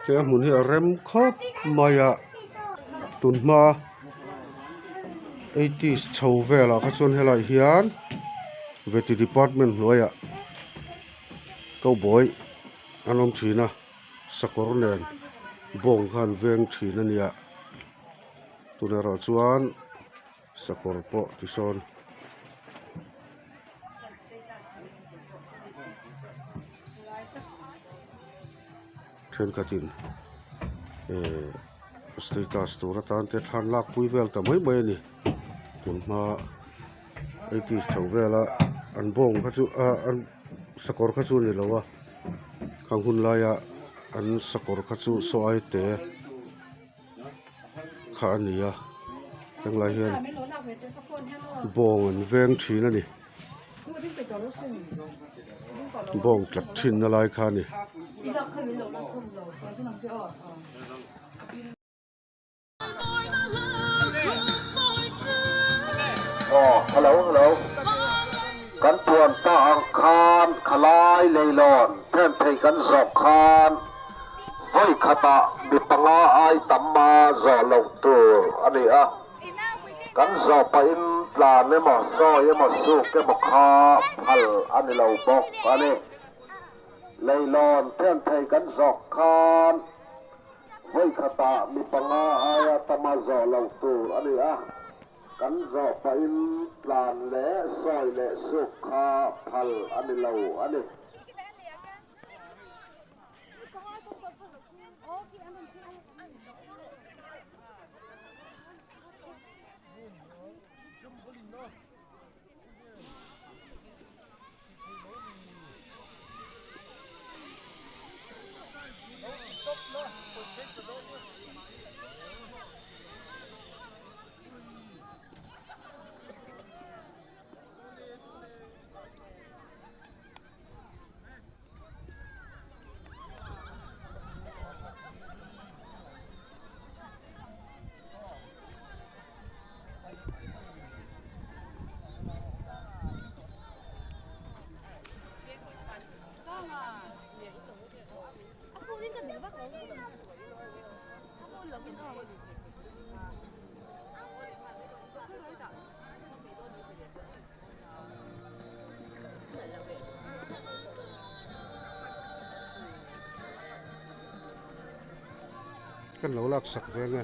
ke mun hi rem khop maya tun ma 80s chhovela kha chon helai hian veti department hnuaia cowboy anom thina sakor nen bong khan veng thina nia tunero chuan sakor po ti son then katin status tura tan te than lak pui vel ta mai mai ni tun ma 80s chhovela an bong kha chu an sakor kha chu ni lowa khang hun laia an sakor kha chu so ai te kha ania yang lai hian bong an veng thina ni bong tlat thin na lai kha ni hello กันตวนตาอังคารขลายเลยลอนแทนไทยกันสอบคานไว้ขตะบิปังอาไอตัมมาจอลงตัวอันนี้กันสอบไปอินปลาเนี่ยมาซอยมาสุกแกบอกคาพัลอันนี้เราบอกอันนี้เลยลอนแทนไทยกันสอบคานไว้ขตะบิปังอาไอตัมมาจอลงตัวอันนี้กันรอไปปลานและซอยและสุขาพัลอันนี้เราอันนี้kan lo lak sak ve nga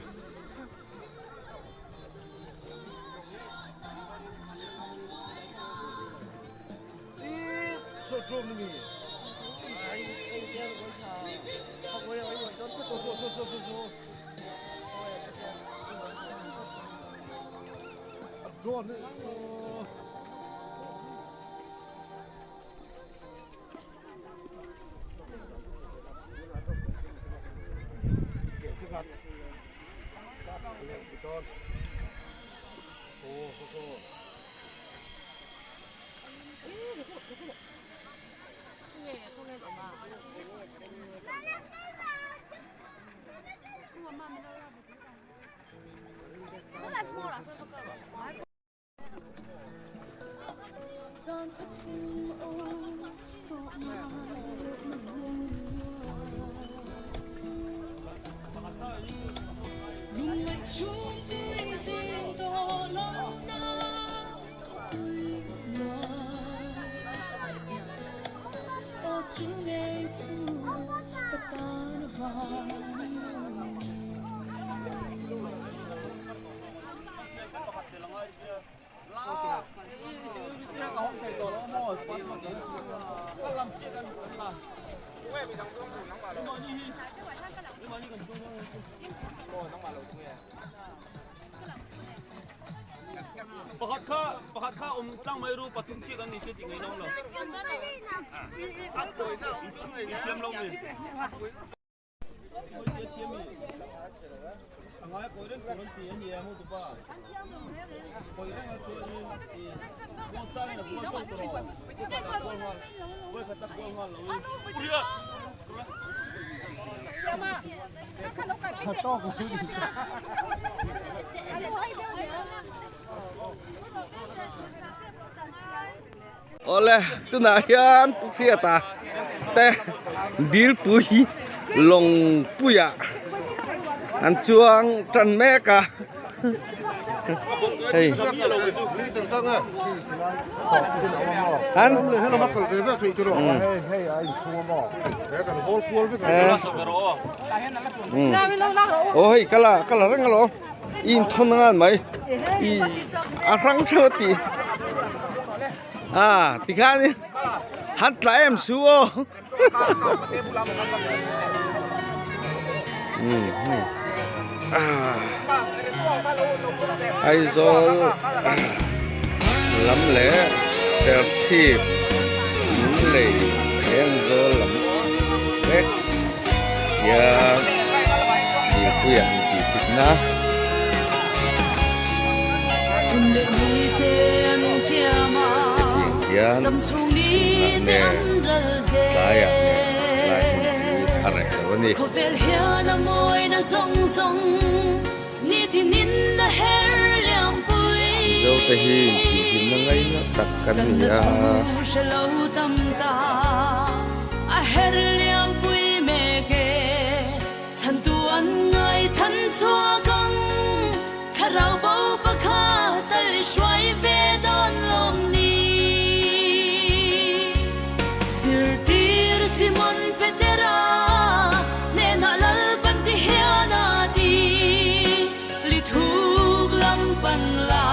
pahat ka tang mai ru patum chi kan ni se ti ngai long lo at koi ta chem long ni angai koi ren kon ti ni ya mu tu pa koi ren a chu ni ko sa na ko to to ko ka ta ko ngal lo uriya sama ka lo ka ti to ko ole tu na hian pu khia ta แต่ดีลปุยลงปุยอ่ะอันจวงจันแม่กะเฮ้ยอัน Hela makkal ve ve tu ro. Hey ai khuma. Ya kan bol bol ve kan. โอ้ยกะละรังกะโลอินทนงานไหมอีอารังเทวติติกานี่ฮัตไลมซัวไอโซลลำเล่เซลทีฟลุงเล่เอ็นโซลลำเล็กยาดีคุยดีติดนะ yan nè lạiอะไรวันนี้dấu tay hi chỉ nó ngay nó tập cắn gì àเราเบาปะคาตะลิช่วยเวดอนลมนี้สิรตีรสิมอนเปเตราเนน่าลัลปันที่เฮียนาดีลิทุกลำปันลา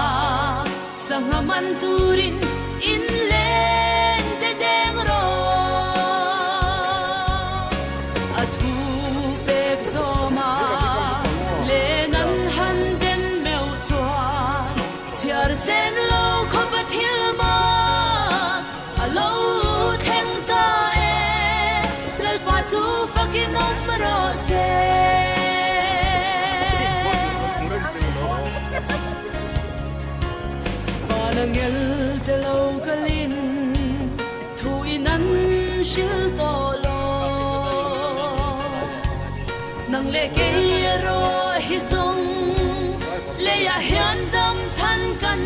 สังหามันตูรินอินเลนเตแดงรออาทูเปกโซมาsen lo ko pathil ma alo theng ta e lal pa chu fucking numero se panangel te lo kalin thu inan shil to lo nang le ke ro hi song le ya hian dam chan kan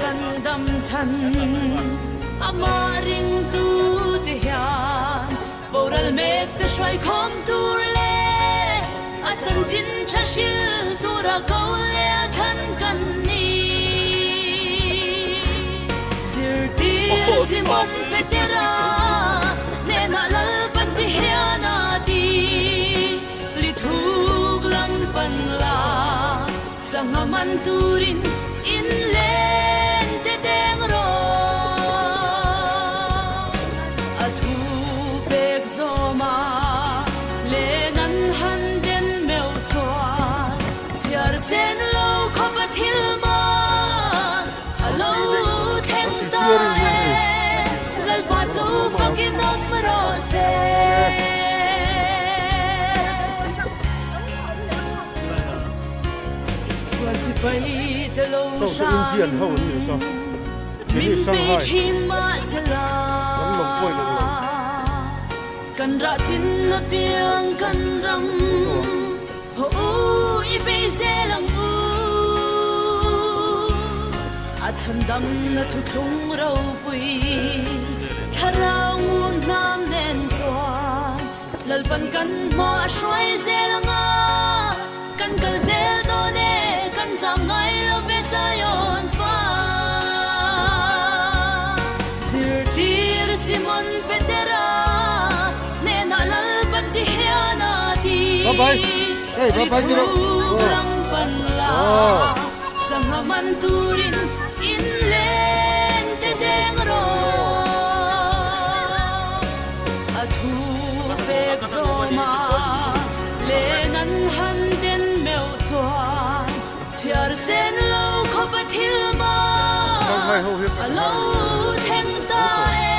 kan dam chan amaring tu te hian boral mek te shwai khom tur le a chan chin cha shil tura ko le than kan ni zir ti simon vetera ne na lal pan ti hian a ti li thuk lam pan la sang man turin in len te deng ro a thu pek zoma le nan han den meu chuan chiar sen lo kho pa thil ma a lo theng ta e lal pa chu fucking numero se so sa Indian ho ni so ni Shanghai nan long poi nan long kan ra chin na piang kan ram ho i be se lang u a chan dam na thu thung ro pui tharau nam nen chuan lal pan kan ma shwai se lang a kan kal se do ne kan sam ngai lo ve zayon fa zir tir simon petera ne na lal pan ti hiana ti bye hey bye jiro lang pan la sang man turin in len te deng ro a thu pek zoma le nan han den meu chuan chiar sen lo kho pathil ma Shanghai ho hi alo theng ta e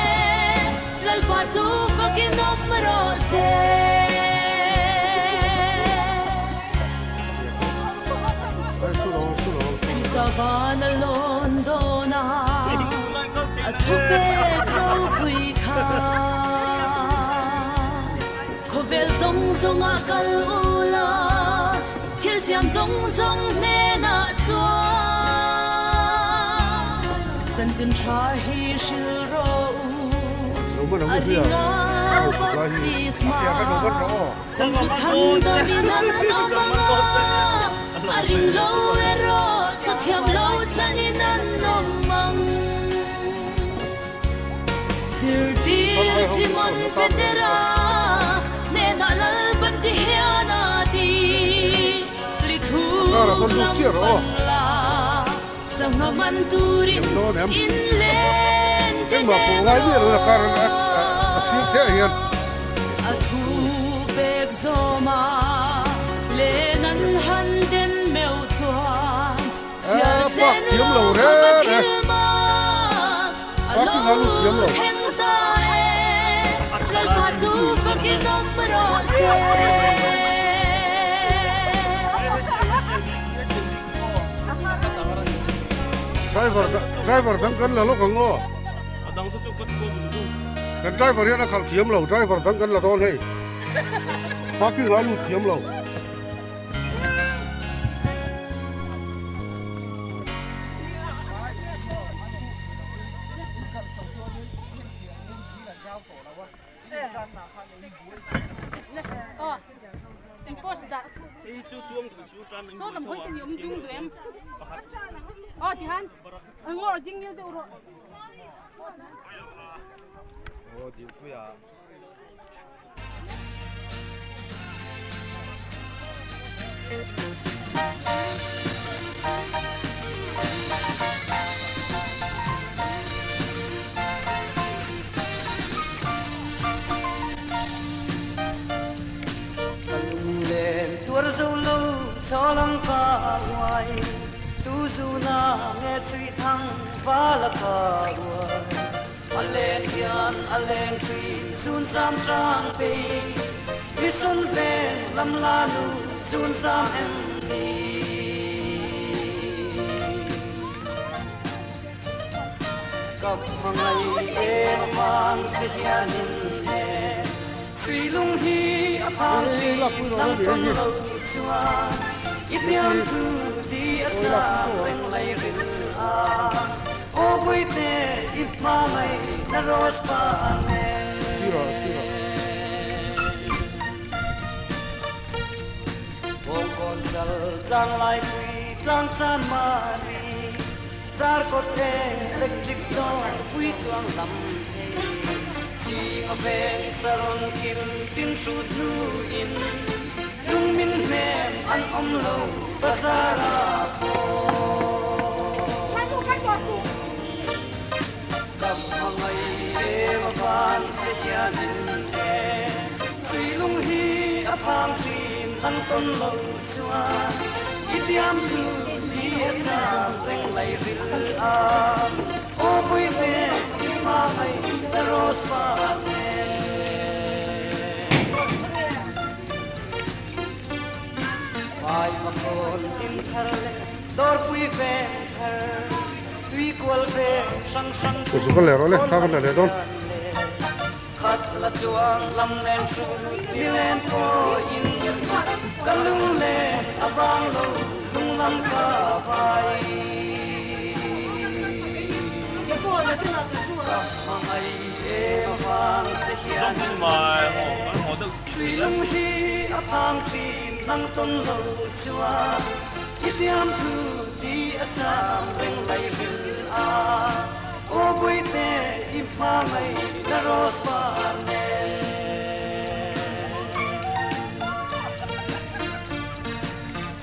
lal pa chu fucking numero se su lo Savana Londona a thupe ko pui kha khovel zong zong a kal ula thil siam zong zong ne na chua chan กันจินทราฮีชิลโร เราไม่ต้อง อา เพื่ ริ อง า เราสุ บั ดท้าย ด ที่ ดีสมา เกี่ยวกับเราก็รอ จังจุชันดามินันโนมังอาริงโลเอโรจะเทียมโลจังอินันโนมังซิรดีซิมันเฟเดราเนนาลบันดิเฮียนาดีลิทูลัมบันลาสังมันตูรินอินเลนเด Em mà cổ ngay biết là cái xíu thế hiện a thu bek zoma le nan han den meu chuan chiar sen kiếm lo lầu ma đấy. a Bác cứ nói lúc kiếm lầu. theng ta e kal pa chu fakin nam ro se driver đang cần là lúc ngô 아 당서 좀 끝고 좀 cần driver hiện là khảo kiếm lầu driver đang cần là đòn hay bác cứ nói lúc kiếm lầu 이 주주ông của chú trang mình số làm hơi tiền dùng chung tụi em thì han ngồi tiếng như tiêu rồi 어디 후야 lên tuột dâu lâu cho lăng ca ngoài tu du na nghe truy thăng phá là ca ngoài lên hiền lên truy sun sam trang pe đi sun về lâm la lu sun sam em đi các ngày em mang chiếc hiền hè suy lung hi áp hàng chi nắng tuần lâu chua ít niệm cứ đi áp ra bên lấy rừng à ô bụi tê ít mà mày na rose pa nè siro bông con dal trang lại bụi trang chan mà đi zar có thể electric đó bụi tuang lắm chỉ ngọc ven salon kil tin sút nu in lung min mem an lâu bazara po cầm ngày em van se hian in e suy lung hi a phang tin an ton lâu chuan itiam tu đi cha reng lai ril a o pui me ma mai the rose pa phai và con in thar le dor pui ve thar tui kwal ve sang sang cái số lẻ rồi đấy các bạn để đón khát là chuang lâm lên su đi lên po in kalung lên abang lo lung lam ka vai ngày em vang sẽ hiền mà họ được suy lung hi áp hàng tin nắng tôn lâu chua ít tiêm thu đi áp chạm bên lấy rừng à ô vui tê im pha mây na rose pa nè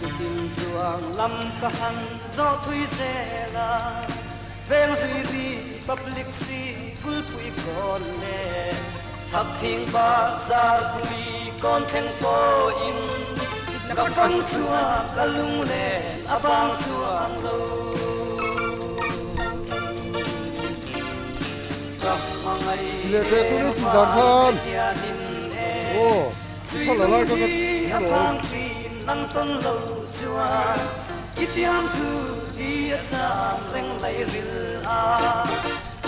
chỉ tìm chuang lâm cả hằng gió thui xe la ven huy ri public si kul pui kon le thak thing ba zar pui kon theng po in ka phang chua ka lung le abang chuang lo ka mangai ile te tu ni tu dan khan ô thật là lại cái abang tin nang ton lo chua itiam thu đi chạm reng lai ril a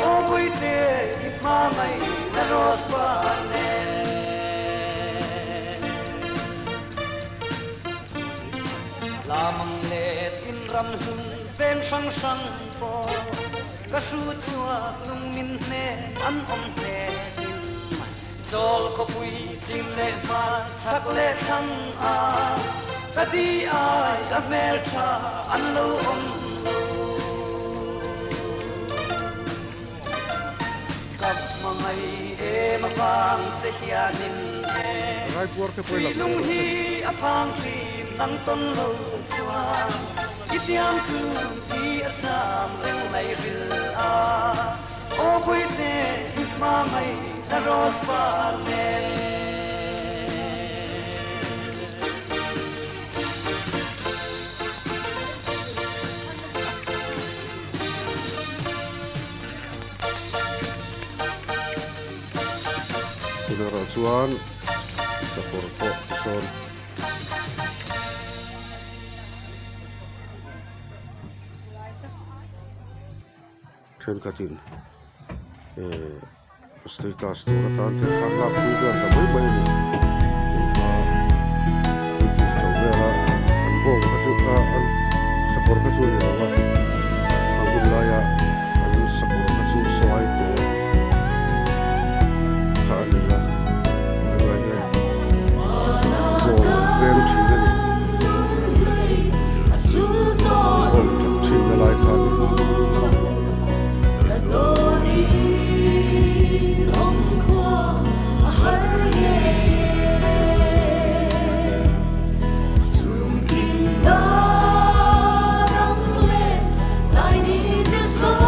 ô vui tê ít mà mày na rose pa nè la mang le tin ram hung ven sang sang po ก็สู้ชัวลุงมินเน่อันอมเน่โซลก็ปุยจิมเล่มาชักเล่ทั้งอากะดีอายอเมริกาอันโลอมกับมังไอเอมาฟังเสียนินเอ rai por te poi Sui la lung hi a phang thi nang ton lo chua Itiam ku hi a cham leng lai ril a O pui te ma mai na ros pa le tuna ra chuan sakor ko son then katin status to ra tan te khan la pui ga ta mai mai ni so vera an bong ka chu an sakor ka chu ni ra wa an gun la ya an sakor ka chu swai ko ha ni la ra ye bong ver chi ni bong chi na lai khan Hãy subscribe cho kênh Ghiền Mì Gõ để không bỏ lỡ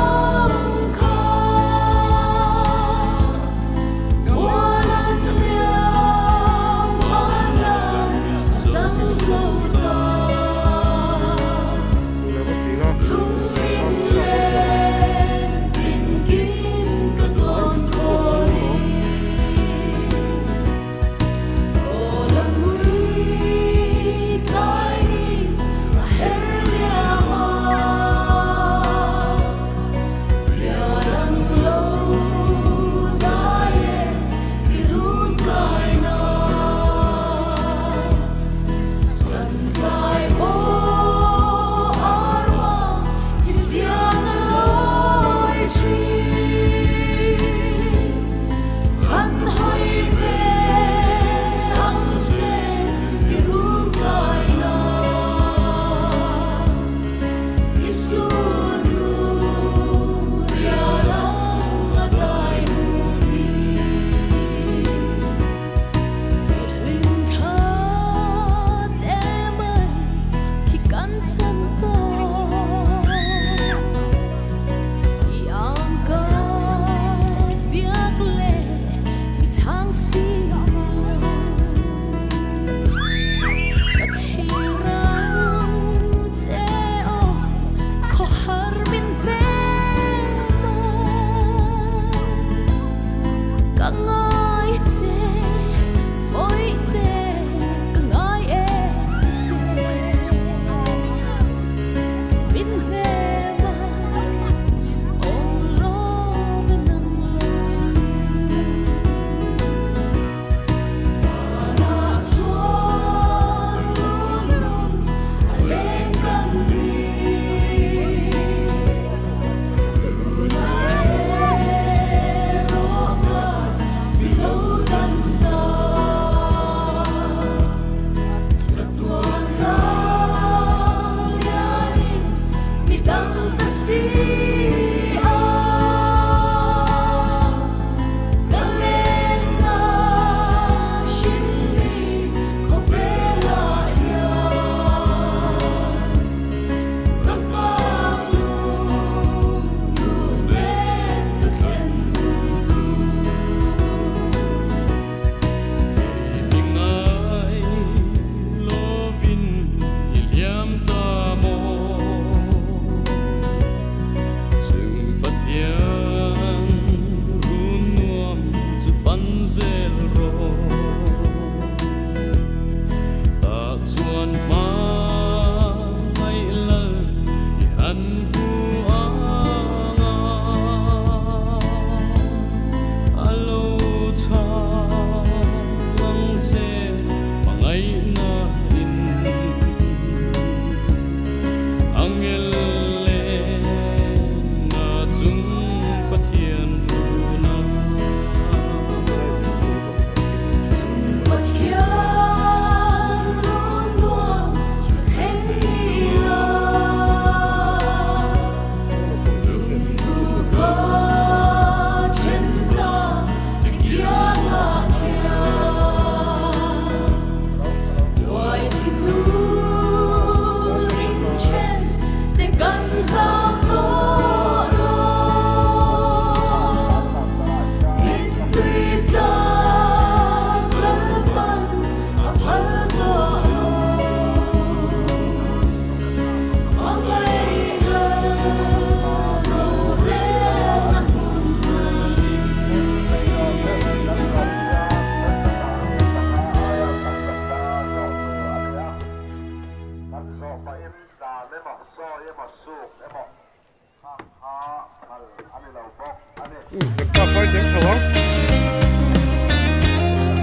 đó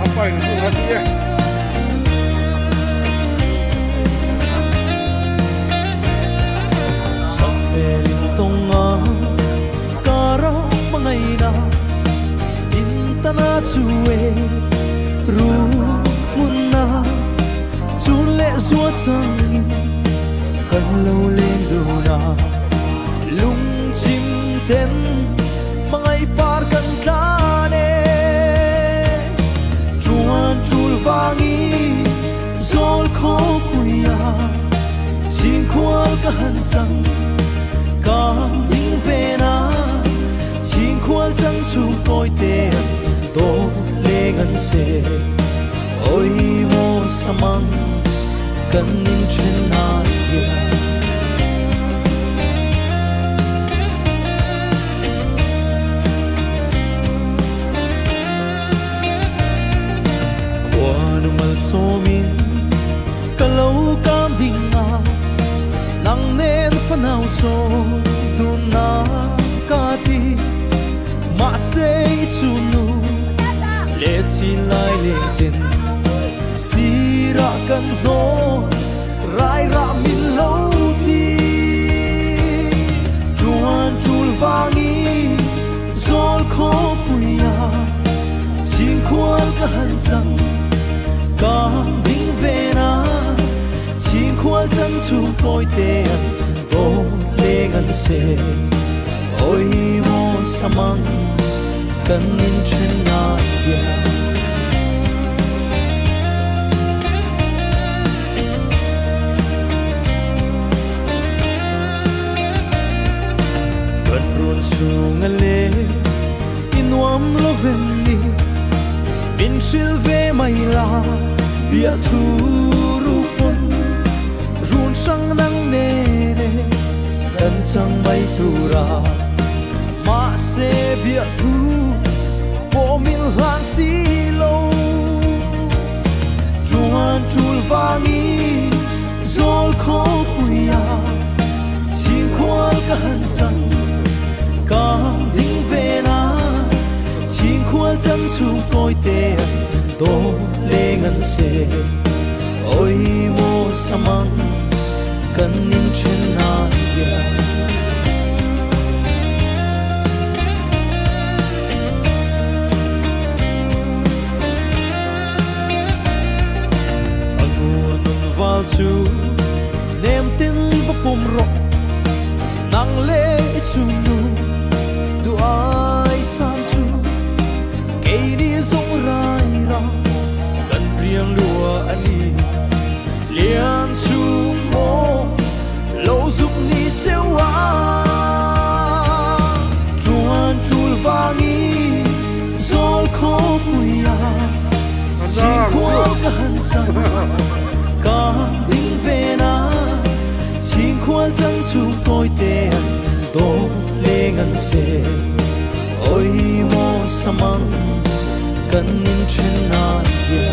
apa yang itu hasilnya sampai tengah kara mengaina intana cuwe rumuna chule zua changin kan lo lên duna lung chim ten mangai par kan tlane chuan chul vangi zol kho kuya ching khwal ka han chang kam ding ve na ching khwal chang chu koi te to le ngan se oi mo samang kan nin chen na ya somin kalau kam dinga nang nen fanau cho du na ka ti ma se chunu le chi lai le tin sira kan no rai ra min lo ti chuan chul vangi zol kho puya ching khwal ka han chang kam ding ve na ching khwal chan chu koi te an to le ngan se oi mo samang kan nin chen na ya kan run chu ngale inuam lo ven ni bin shil ve mai la bia thu ru pon run sang nang ne ne kan chang mai tu ra ma se bia thu po min han si lo chuan chul vangi zol kho kuya ching khwal ka han chang kam ding ve na ching khwal chan chu koi te to le ngan se oi mo samang kan nin chen na ya agu nun val chu nem tin va pum ro nang le chu nu du ai sam chu ke ni zong rai ra riêng lúa ani lian chu mo lâu giúp ni treo à chuan chul vangi zol kho puya ching khwal ka han chang kam ding ve na ching khwal chang chu koi te to le ngan se oi mo samang kan nin chen na ya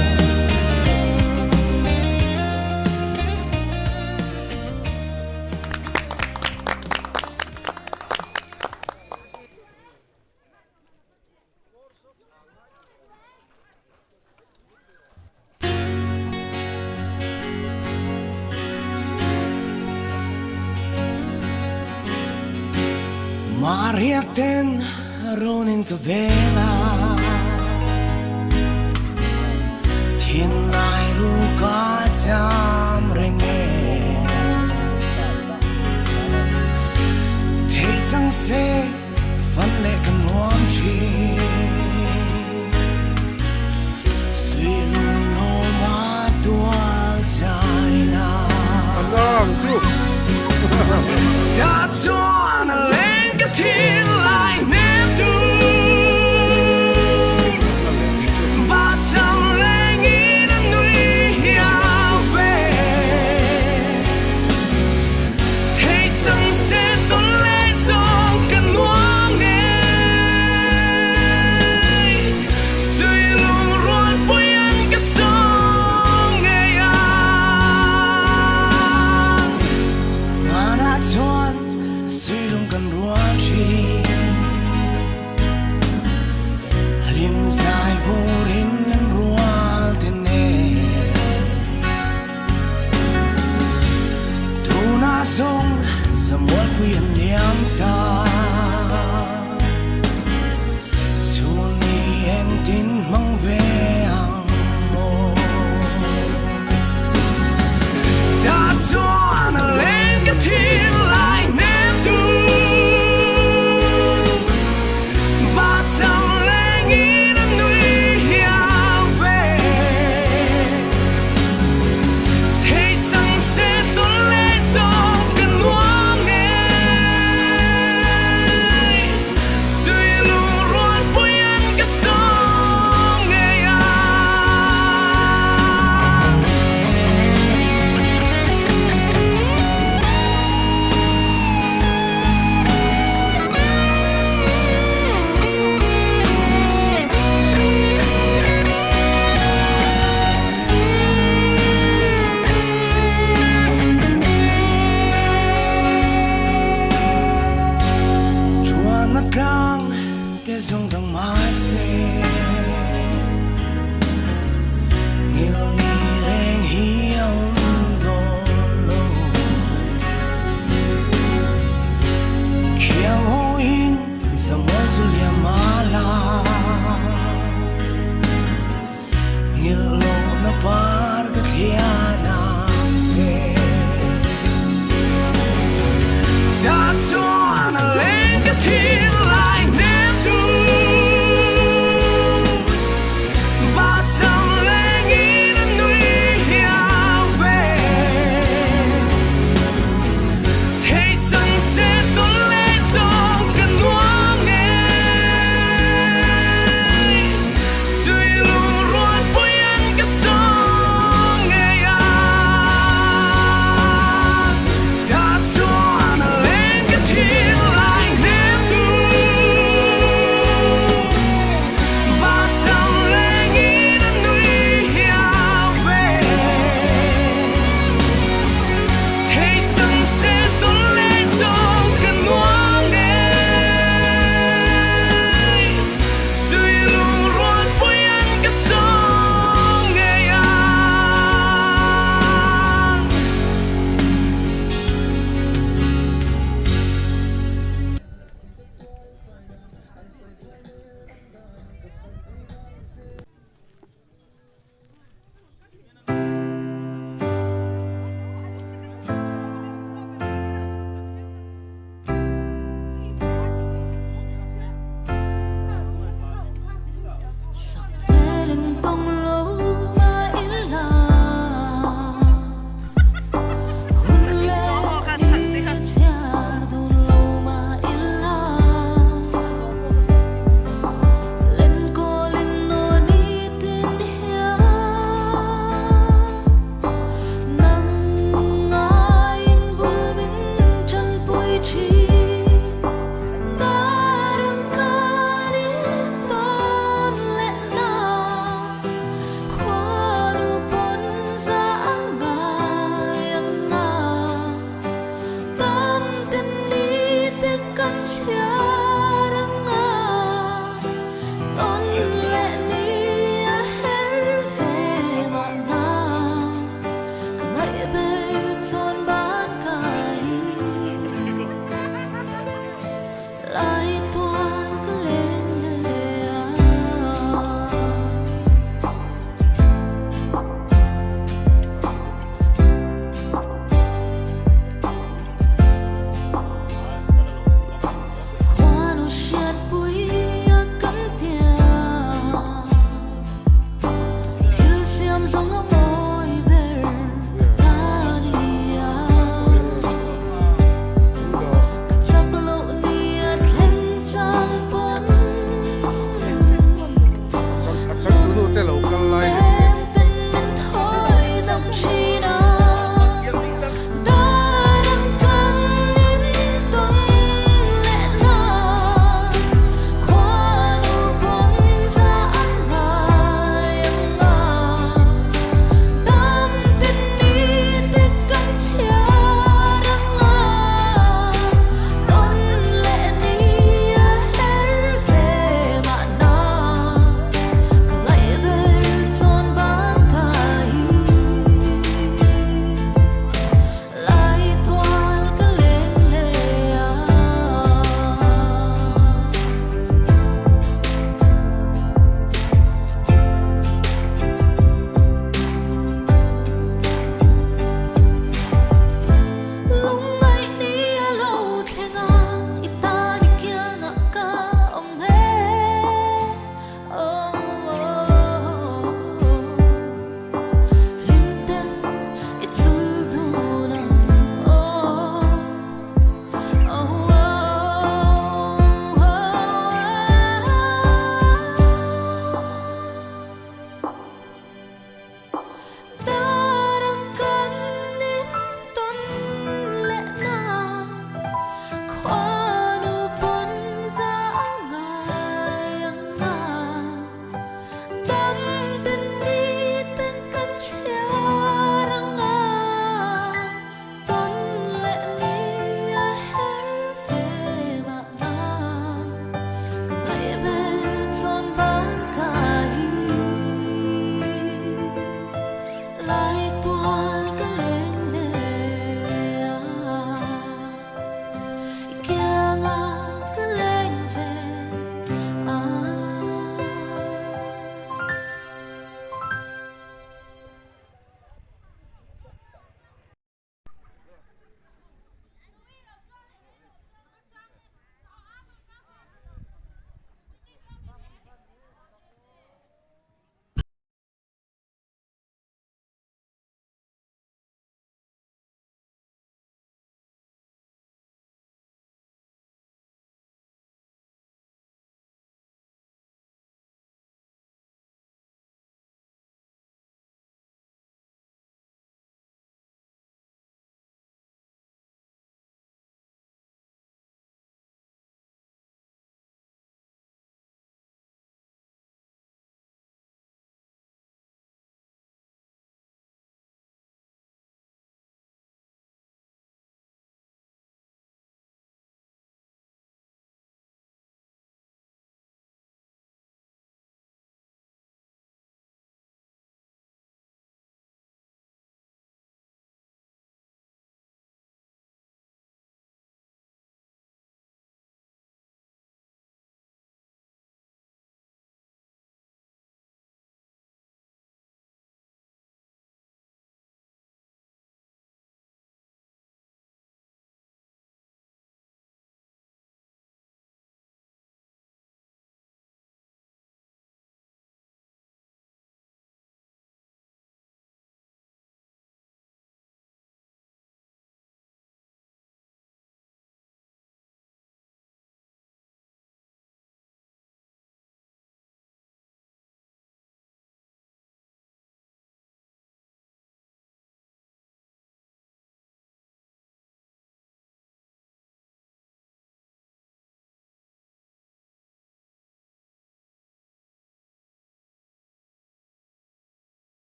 Maria ten ronin ka vela thiên lai ru ka cham renge thế chẳng se phân lệ kan nuam chi suy lung lo ma tua chai na đã cho lên cái thiên lai ném du ba trăm lên nghĩ đến núi hiao về thế chẳng sẽ tôn lên trong cơn hoang đêm in sai burin lan rual tene tu na song samual puyan niam ta suni em tin mang ve ang mo ta chuan a lên cái thiên lại nem tu ba sam lên in a nuôi hiao về thế chẳng sẽ tuôn lên sông cần nuông nghe suy lu ruột vui ăn cái sông nghe à chuan na kang te zong dang ma se ngil ni reng hi om do lo khiang ho in samuel zu lia ma la ngil lo na par ka khiana se đã chuan a lên cái thiên lại nem tu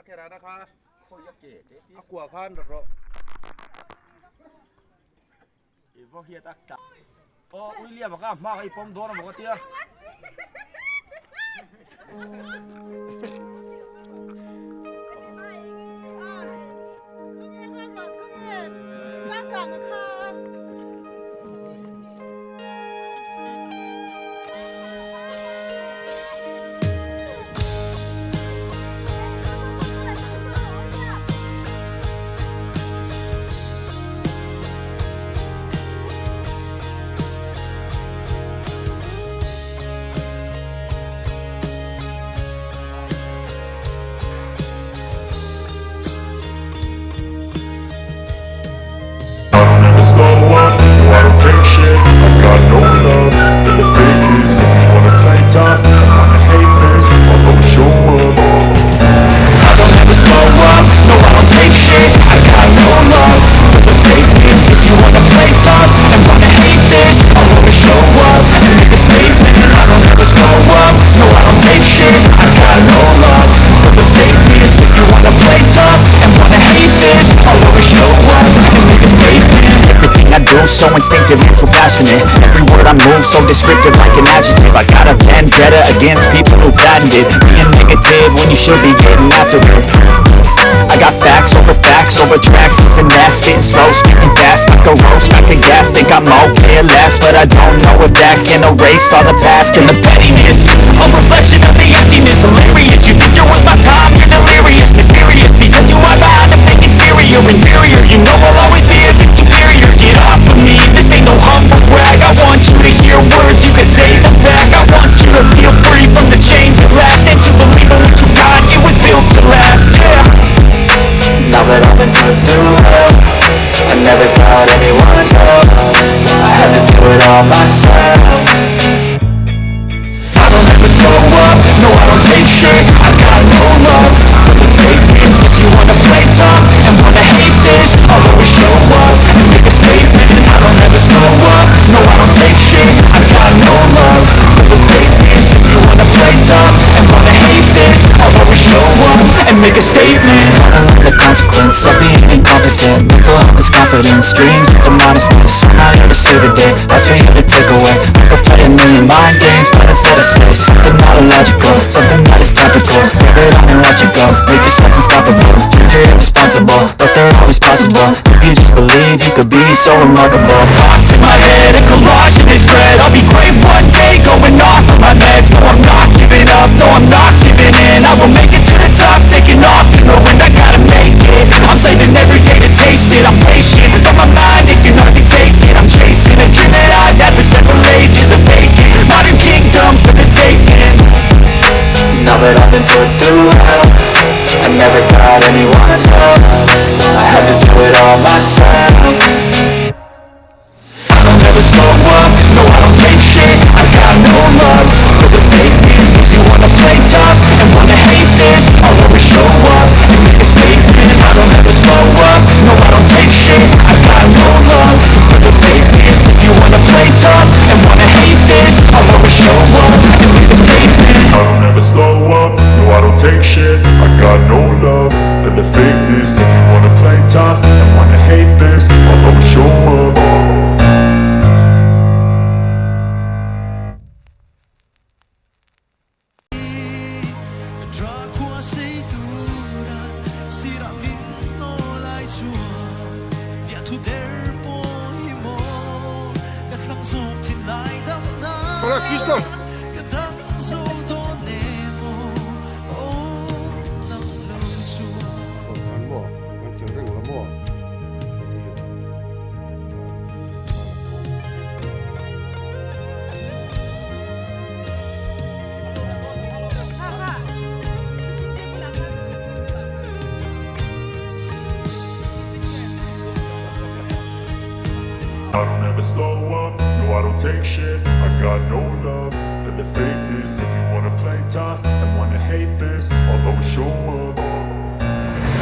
Akhirnya nak kah? Kau ya ke? Aku akan bro. Ibu hiat tak tak. Oh, William makam, mak ipom doang mau kata. So instinctive and so passionate. Every word I move so descriptive like an adjective. I got a vendetta against people who patented being negative when you should be getting after it. I got facts over tracks. Listen that, spitting slow, spitting fast like a roast, like a gas. Think I'm okay at last, but I don't know if that can erase all the past and the pettiness. A reflection of the emptiness, hilarious. You think you're worth my time, you're delirious, mysterious, because you are behind a fake exterior, inferior. You know I'll always be a bit superior. Get off of me, this ain't no humble brag. I want you to hear words, you can say them back. I want you to feel free from the chains at last, and to believe in what you got, it was built to last, yeah. Now that I've been put through hell, I never got anyone's help. I had to do it all myself. I don't ever slow up, no I don't take shit. I got no love for the fakeness. If you wanna play tough and wanna hate this, I'll always show up and make a statement. I don't ever slow up, no I don't take shit. I got no love for the fakeness. If you wanna play tough and wanna hate this, I'll always show up and make a statement. Gotta learn the consequence of being incompetent. Mental health is confidence, dreams into modestness. I'm not here to save the day, that's for you to take away. I could play a million mind games, but instead I say something not illogical, something that is topical. Grab it on and watch it go, make yourself unstoppable. Dreams are irresponsible, but they're always possible. If you just believe, you could be so remarkable. Thoughts in my head, a collage in this thread. I'll be great one day, going off of my meds. No, I'm not giving up, no, I'm not giving in. I will make it to the top, taking off, knowing I gotta make it. I'm saving every day to taste it, I'm patient. Without my mind, it can hardly take it. I'm chasing a dream that I've had for several ages of making modern kingdom for the taking. Now that I've been put through hell, I never got anyone's help. I had to do it all myself. I don't ever slow up, no I don't take shit. I got no love for the fakeness. If you wanna play tough and wanna hate this, I'll always show up and make a statement. I don't ever slow up, no I don't take shit. I got no love for the fakeness. If you wanna play tough and wanna hate this, I'll always show up and make a statement. I don't ever slow up, no I don't take shit. I got no love for the fakeness. If you wanna play tough and wanna hate this, I'll always show up. Hola, Cristo. Ăn bò, ăn chiều rừng lắm bò. I don't ever slow up, no I don't take shit. I got no love for the fakeness. If you wanna play tough and wanna hate this, I'll always show up.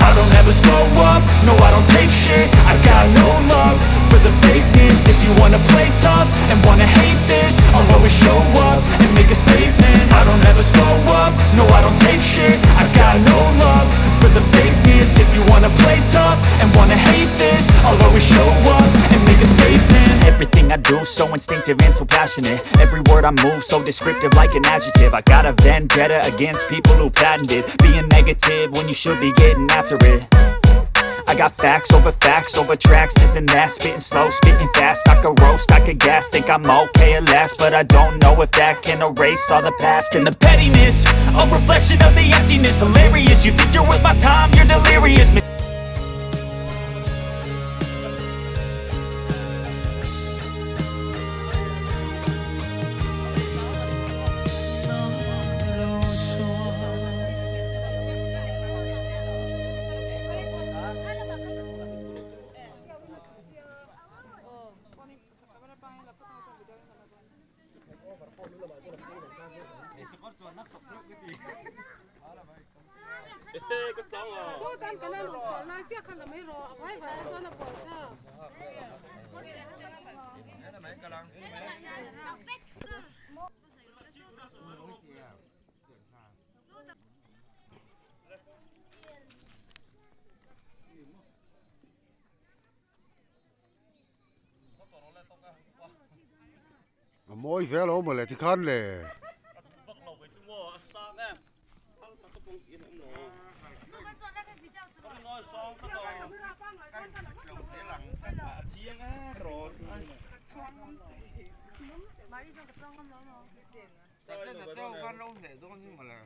I don't ever slow up, no I don't take shit. I got no love for the fakeness. If you wanna play tough and wanna hate this, I'll always show up and make a statement. I don't ever slow up, no I don't take shit. I got no love for the fakeness. If you wanna play tough and wanna hate this, I'll always show up and make a statement. Everything I do so instinctive and so passionate. Every word I move so descriptive like an adjective. I got a vendetta against people who patented being negative when you should be getting after it. I got facts over tracks, this and that. Spitting slow, spitting fast. I could roast, I could gas. Think I'm okay at last, but I don't know if that can erase all the past. And the pettiness, a reflection of the emptiness. Hilarious, you think you're worth my time, you're delirious. số tan cái này lục còn lại chiếc khăn là mấy rồi phải phải cho nó bỏ ra mỗi vé lỗ mà lại thì khăn lệ Cái này tao con đâu thể tôi nhưng mà là